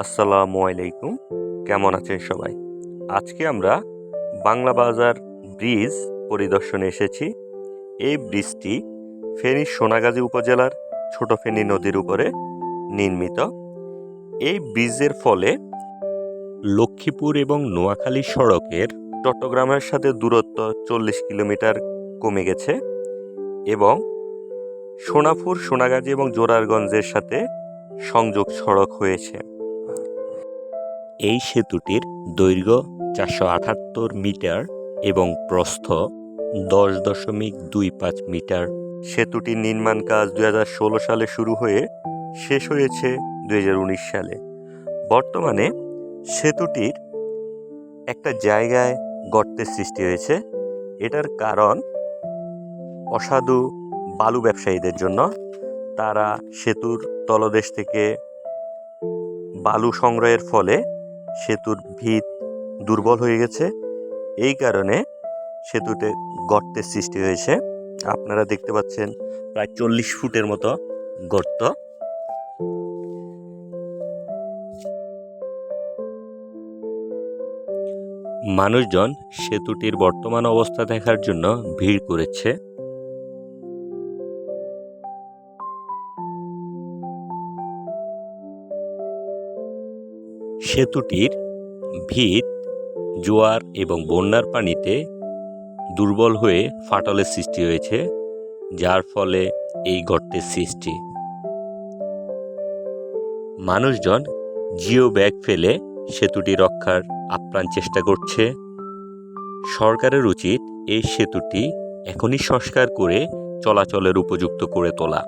আসসালামু আলাইকুম। কেমন আছেন সবাই? আজকে আমরা বাংলা বাজার ব্রিজ পরিদর্শনে এসেছি। এই ব্রিজটি ফেনীর সোনাগাজী উপজেলার ছোট ফেনী নদীর উপরে নির্মিত। এই ব্রিজের ফলে লক্ষ্মীপুর এবং নোয়াখালী সড়কের চট্টগ্রামের সাথে দূরত্ব 40 কিলোমিটার কমে গেছে এবং সোনাপুর, সোনাগাজী এবং জোরারগঞ্জের সাথে সংযোগ সড়ক হয়েছে। এই সেতুটির দৈর্ঘ্য 478 মিটার এবং প্রস্থ 10.25 মিটার। সেতুটির নির্মাণ কাজ 2016 সালে শুরু হয়ে শেষ হয়েছে 2019 সালে। বর্তমানে সেতুটির একটা জায়গায় গর্তের সৃষ্টি হয়েছে। এটার কারণ অসাধু বালু ব্যবসায়ীদের জন্য। তারা সেতুর তলদেশ থেকে বালু সংগ্রহের ফলে সেতুর ভিত দুর্বল হয়ে গেছে। এই কারণে সেতুতে গর্তের সৃষ্টি হয়েছে। আপনারা দেখতে পাচ্ছেন প্রায় 40 ফুটের মতো গর্ত। মানুষজন সেতুটির বর্তমান অবস্থা দেখার জন্য ভিড় করেছে। সেতুটির ভিত জোয়ার এবং বন্যার পানিতে দুর্বল হয়ে ফাটলের সৃষ্টি হয়েছে, যার ফলে এই গর্তের সৃষ্টি। মানুষজন জিও ব্যাগ ফেলে সেতুটি রক্ষার আপ্রাণ চেষ্টা করছে। সরকারের উচিত এই সেতুটি এখনই সংস্কার করে চলাচলের উপযুক্ত করে তোলা।